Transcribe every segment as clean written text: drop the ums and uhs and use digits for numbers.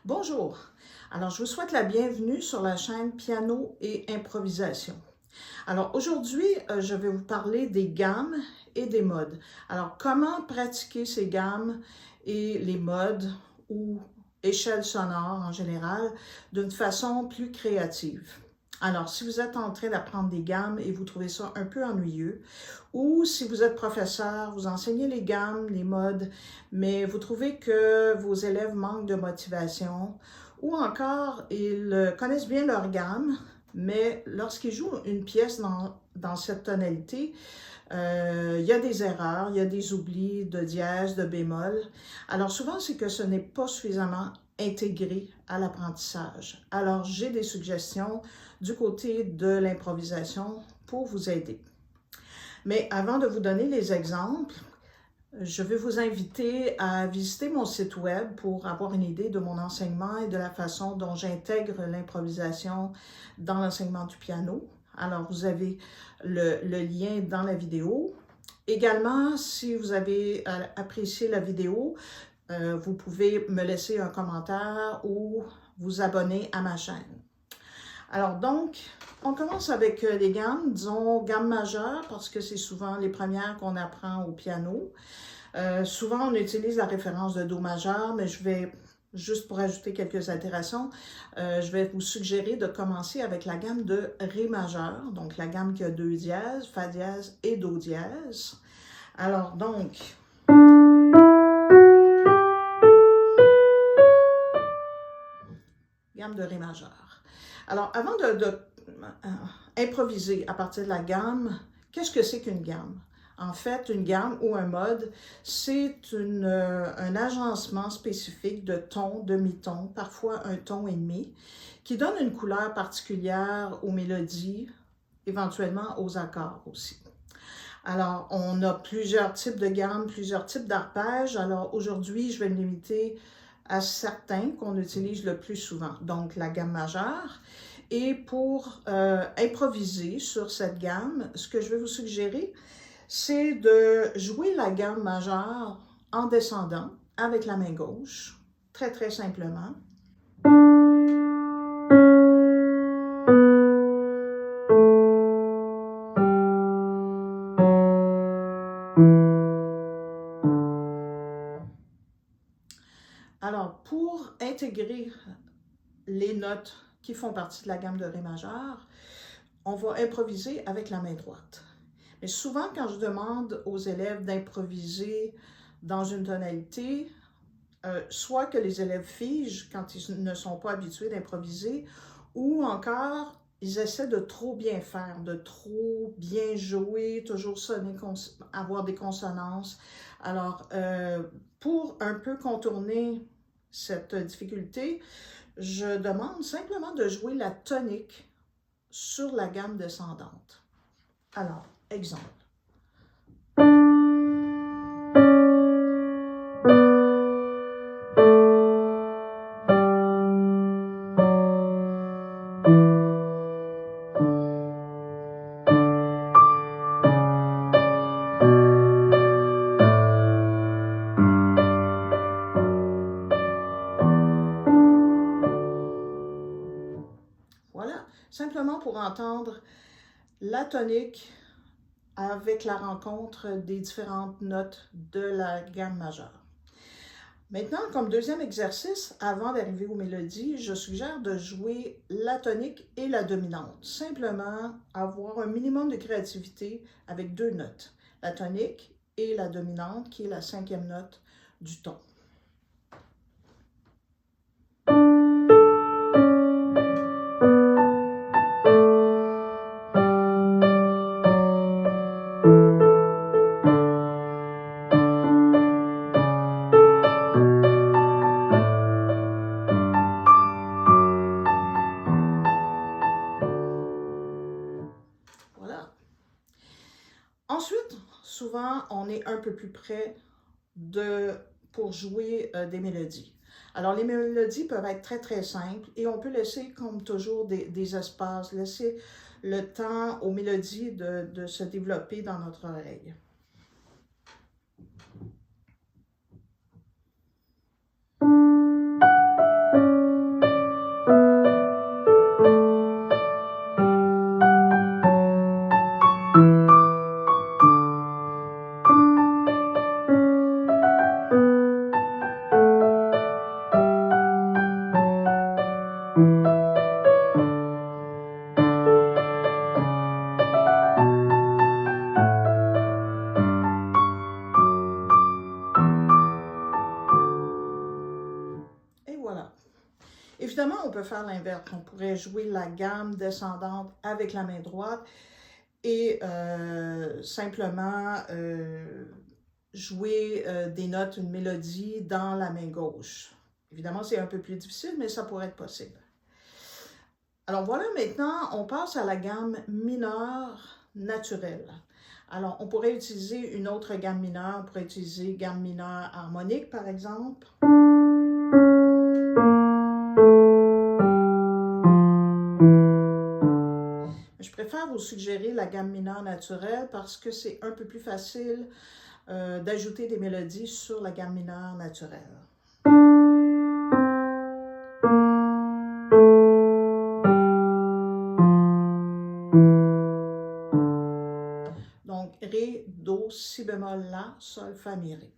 Bonjour, alors je vous souhaite la bienvenue sur la chaîne Piano et Improvisation. Alors aujourd'hui, je vais vous parler des gammes et des modes. Alors comment pratiquer ces gammes et les modes ou échelles sonores en général d'une façon plus créative. Alors, si vous êtes en train d'apprendre des gammes et vous trouvez ça un peu ennuyeux, ou si vous êtes professeur, vous enseignez les gammes, les modes, mais vous trouvez que vos élèves manquent de motivation, ou encore, ils connaissent bien leur gamme, mais lorsqu'ils jouent une pièce dans cette tonalité, il y a des erreurs, il y a des oublis de dièse, de bémol. Alors souvent, c'est que ce n'est pas suffisamment intégré à l'apprentissage. Alors, j'ai des suggestions du côté de l'improvisation pour vous aider. Mais avant de vous donner les exemples, je vais vous inviter à visiter mon site web pour avoir une idée de mon enseignement et de la façon dont j'intègre l'improvisation dans l'enseignement du piano. Alors, vous avez le lien dans la vidéo. Également, si vous avez apprécié la vidéo, vous pouvez me laisser un commentaire ou vous abonner à ma chaîne. Alors donc, on commence avec les gammes, disons gammes majeures, parce que c'est souvent les premières qu'on apprend au piano. Souvent, on utilise la référence de Do majeur, mais je vais, juste pour ajouter quelques altérations, je vais vous suggérer de commencer avec la gamme de Ré majeur, donc la gamme qui a 2 dièses, Fa dièse et Do dièse. Alors donc, gamme de Ré majeur. Alors, avant improviser à partir de la gamme, qu'est-ce que c'est qu'une gamme? En fait, une gamme ou un mode, c'est un agencement spécifique de tons, demi-tons, parfois un ton et demi, qui donne une couleur particulière aux mélodies, éventuellement aux accords aussi. Alors, on a plusieurs types de gammes, plusieurs types d'arpèges. Alors, aujourd'hui, je vais me limiter à certains qu'on utilise le plus souvent. Donc, la gamme majeure. Et pour improviser sur cette gamme, ce que je vais vous suggérer, c'est de jouer la gamme majeure en descendant avec la main gauche, très très simplement. Alors, pour intégrer les notes qui font partie de la gamme de Ré majeur, on va improviser avec la main droite. Mais souvent, quand je demande aux élèves d'improviser dans une tonalité, soit que les élèves figent quand ils ne sont pas habitués d'improviser, ou encore, ils essaient de trop bien faire, de trop bien jouer, toujours sonner, avoir des consonances. Alors, pour un peu contourner cette difficulté, je demande simplement de jouer la tonique sur la gamme descendante. Alors, exemple. Voilà, simplement pour entendre la tonique avec la rencontre des différentes notes de la gamme majeure. Maintenant, comme deuxième exercice, avant d'arriver aux mélodies, je suggère de jouer la tonique et la dominante. Simplement avoir un minimum de créativité avec 2 notes, la tonique et la dominante, qui est la 5e note du ton. Voilà. Ensuite, souvent, on est un peu plus près pour jouer des mélodies. Alors, les mélodies peuvent être très, très simples et on peut laisser, comme toujours, des espaces, laisser le temps aux mélodies de se développer dans notre oreille. voilà. Évidemment, on peut faire l'inverse. On pourrait jouer la gamme descendante avec la main droite et simplement jouer des notes, une mélodie dans la main gauche. Évidemment, c'est un peu plus difficile, mais ça pourrait être possible. Alors voilà, maintenant, on passe à la gamme mineure naturelle. Alors, on pourrait utiliser une autre gamme mineure. On pourrait utiliser gamme mineure harmonique, par exemple. Je préfère vous suggérer la gamme mineure naturelle parce que c'est un peu plus facile d'ajouter des mélodies sur la gamme mineure naturelle. Donc, Ré, Do, Si bémol, La, Sol, Fa, Mi, Ré.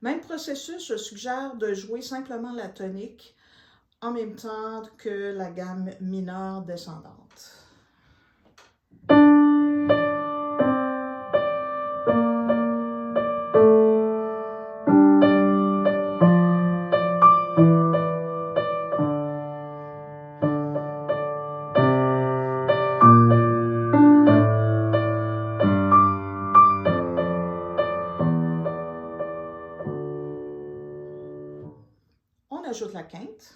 Même processus, je suggère de jouer simplement la tonique en même temps que la gamme mineure descendante. On ajoute la quinte.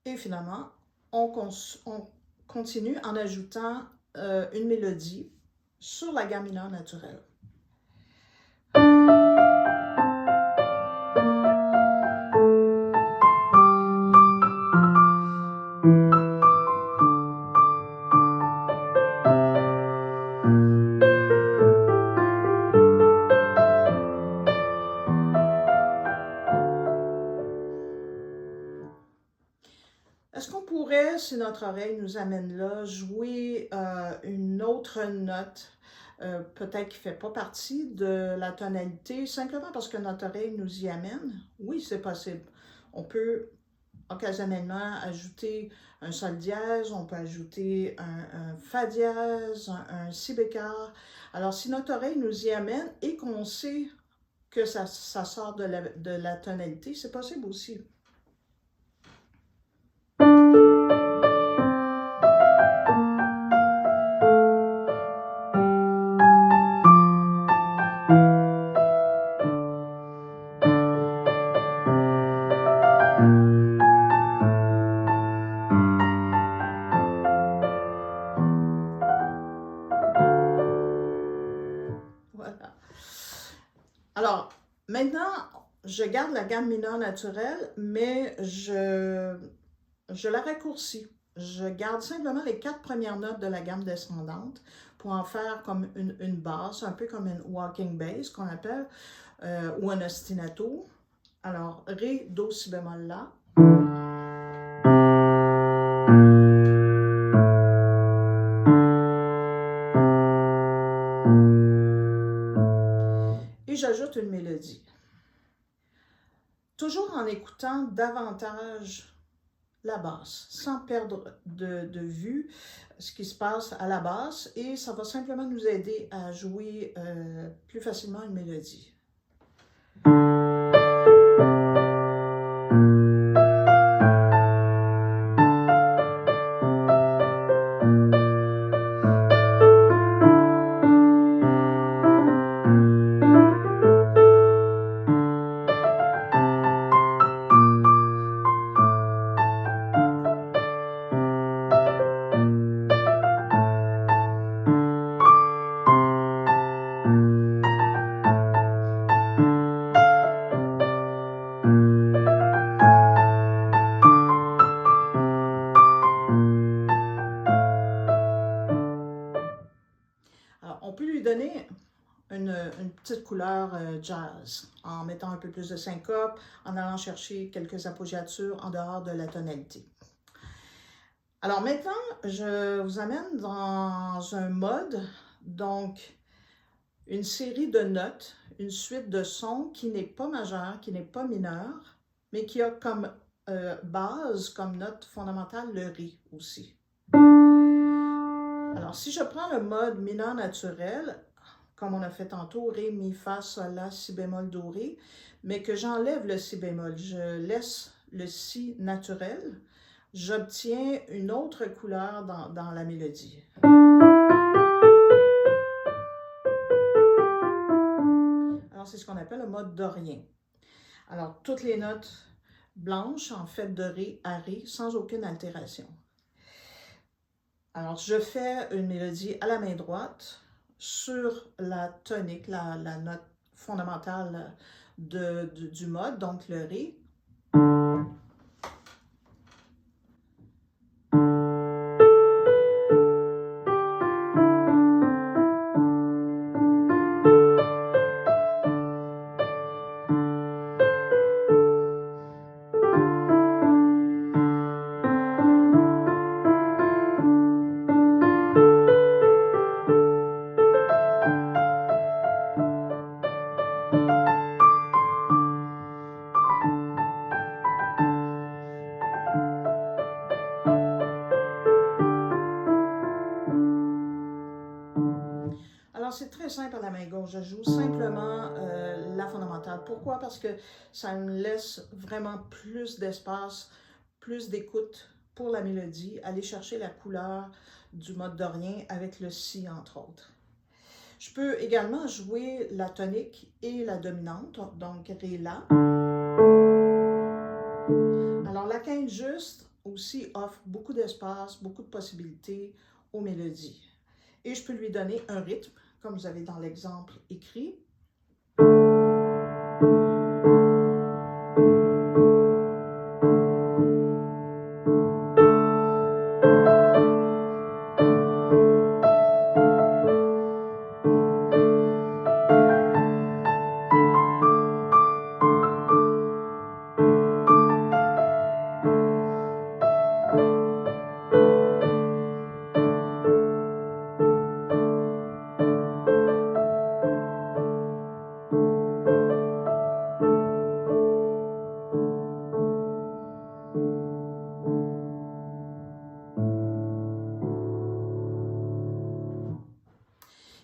Et finalement, on continue en ajoutant une mélodie sur la gamme mineure naturelle. Est-ce qu'on pourrait, si notre oreille nous amène là, jouer une autre note, peut-être qui ne fait pas partie de la tonalité, simplement parce que notre oreille nous y amène? Oui, c'est possible. On peut occasionnellement ajouter un sol dièse, on peut ajouter un fa dièse, un si bécard. Alors, si notre oreille nous y amène et qu'on sait que ça sort de la tonalité, c'est possible aussi. Voilà. Alors, maintenant, je garde la gamme mineure naturelle, mais je la raccourcis. Je garde simplement les 4 premières notes de la gamme descendante pour en faire comme une basse, un peu comme une walking bass qu'on appelle, ou un ostinato. Alors, Ré, Do, Si bémol, La. Et j'ajoute une mélodie. Toujours en écoutant davantage la basse, sans perdre de vue ce qui se passe à la basse, et ça va simplement nous aider à jouer plus facilement une mélodie. Alors, on peut lui donner une petite couleur jazz, en mettant un peu plus de syncope, en allant chercher quelques appoggiatures en dehors de la tonalité. Alors maintenant, je vous amène dans un mode Donc, une série de notes, une suite de sons qui n'est pas majeur, qui n'est pas mineur, mais qui a comme base, comme note fondamentale, le Ré aussi. Alors, si je prends le mode mineur naturel, comme on a fait tantôt, Ré, Mi, Fa, Sol, La, Si bémol, Do, Ré, mais que j'enlève le Si bémol, je laisse le Si naturel, j'obtiens une autre couleur dans la mélodie. Alors, c'est ce qu'on appelle le mode dorien. Alors, toutes les notes blanches, en fait, de Ré à Ré, sans aucune altération. Alors, je fais une mélodie à la main droite sur la tonique, la note fondamentale du mode, donc le Ré. Alors, c'est très simple à la main gauche. Je joue simplement la fondamentale. Pourquoi? Parce que ça me laisse vraiment plus d'espace, plus d'écoute pour la mélodie, aller chercher la couleur du mode dorien avec le Si, entre autres. Je peux également jouer la tonique et la dominante, donc Ré, La. Alors, la quinte juste aussi offre beaucoup d'espace, beaucoup de possibilités aux mélodies. Et je peux lui donner un rythme, comme vous avez dans l'exemple écrit.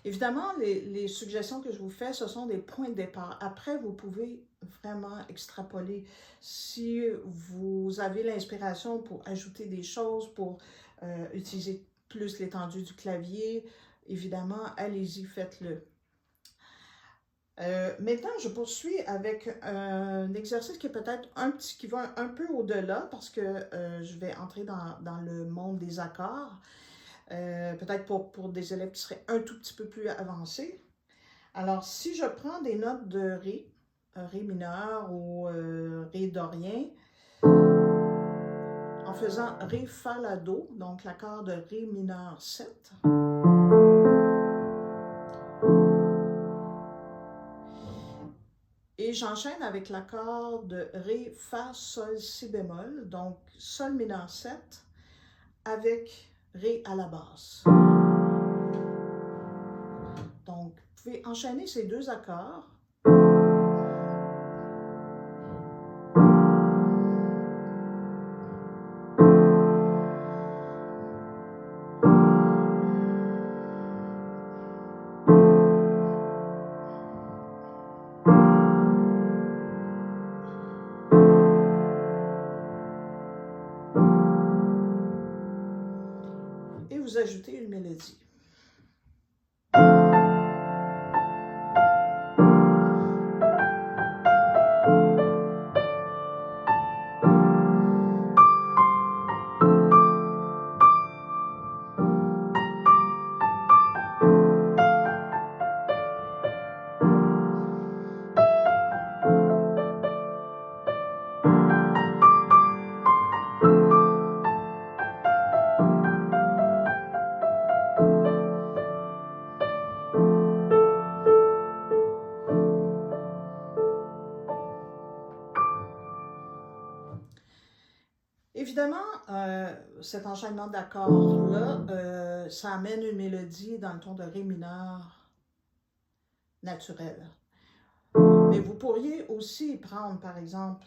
Évidemment, les suggestions que je vous fais, ce sont des points de départ. Après, vous pouvez vraiment extrapoler. Si vous avez l'inspiration pour ajouter des choses, pour utiliser plus l'étendue du clavier, évidemment, allez-y, faites-le. Maintenant, je poursuis avec un exercice qui est peut-être qui va un peu au-delà parce que je vais entrer dans le monde des accords. Peut-être pour des élèves qui seraient un tout petit peu plus avancés. Alors, si je prends des notes de Ré, Ré mineur ou Ré dorien, en faisant Ré, Fa, La, Do, donc l'accord de Ré mineur 7, et j'enchaîne avec l'accord de Ré, Fa, Sol, Si bémol, donc Sol mineur 7, avec Ré à la basse. Donc, vous pouvez enchaîner ces deux accords. Et vous ajoutez une mélodie. cet enchaînement d'accords-là, ça amène une mélodie dans le ton de Ré mineur naturel. Mais vous pourriez aussi prendre, par exemple,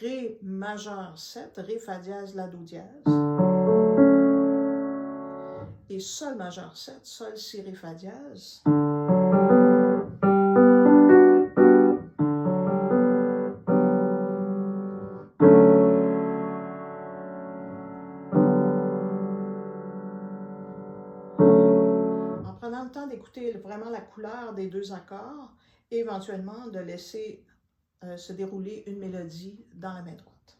Ré majeur 7, Ré fa dièse, La, Do dièse, et Sol majeur 7, Sol, Si, Ré, Fa dièse. En prenant le temps d'écouter vraiment la couleur des deux accords et éventuellement de laisser se dérouler une mélodie dans la main droite.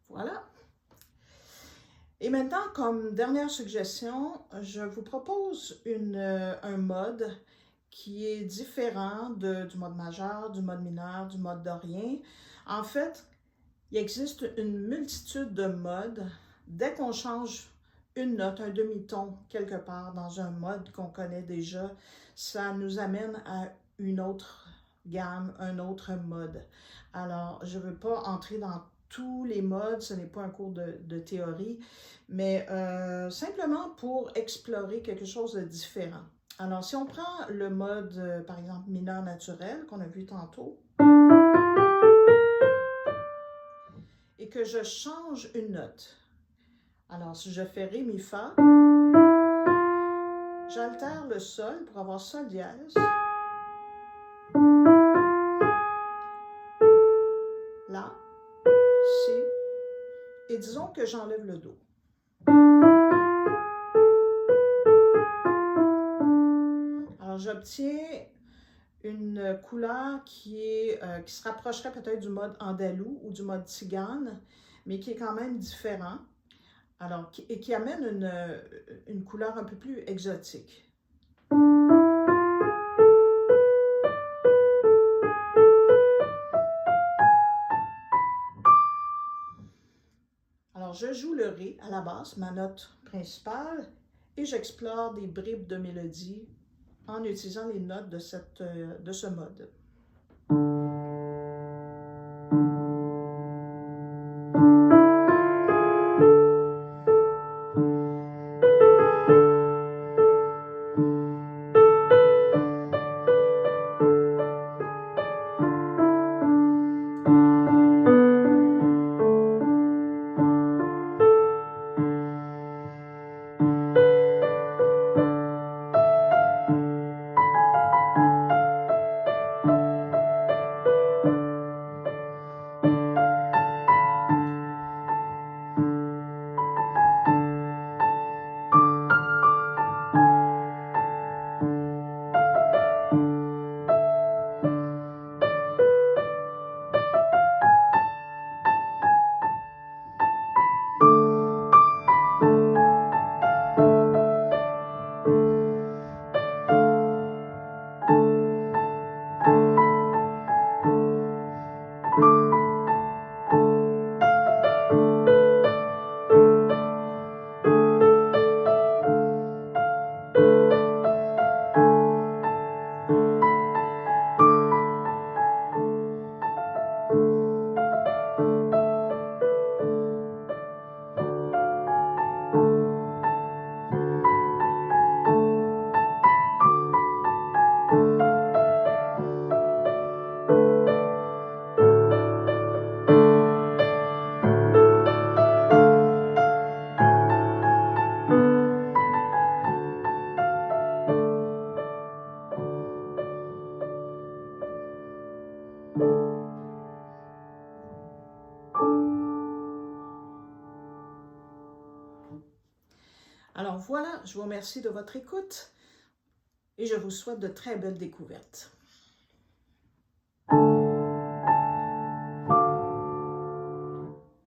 Voilà. Et maintenant, comme dernière suggestion, je vous propose un mode qui est différent du mode majeur, du mode mineur, du mode dorien. En fait, il existe une multitude de modes. Dès qu'on change une note, un demi-ton quelque part dans un mode qu'on connaît déjà, ça nous amène à une autre gamme, un autre mode. Alors, je ne veux pas entrer dans tous les modes, ce n'est pas un cours de théorie, mais simplement pour explorer quelque chose de différent. Alors, si on prend le mode, par exemple, mineur naturel, qu'on a vu tantôt, et que je change une note. Alors, si je fais Ré, Mi, Fa, j'altère le Sol pour avoir Sol dièse, La, Si, et disons que j'enlève le Do. Alors, j'obtiens une couleur qui se rapprocherait peut-être du mode andalou ou du mode tzigane, mais qui est quand même différent. Alors, et qui amène une couleur un peu plus exotique. Alors, je joue le Ré à la basse, ma note principale, et j'explore des bribes de mélodie en utilisant les notes de ce mode. Alors voilà, je vous remercie de votre écoute et je vous souhaite de très belles découvertes.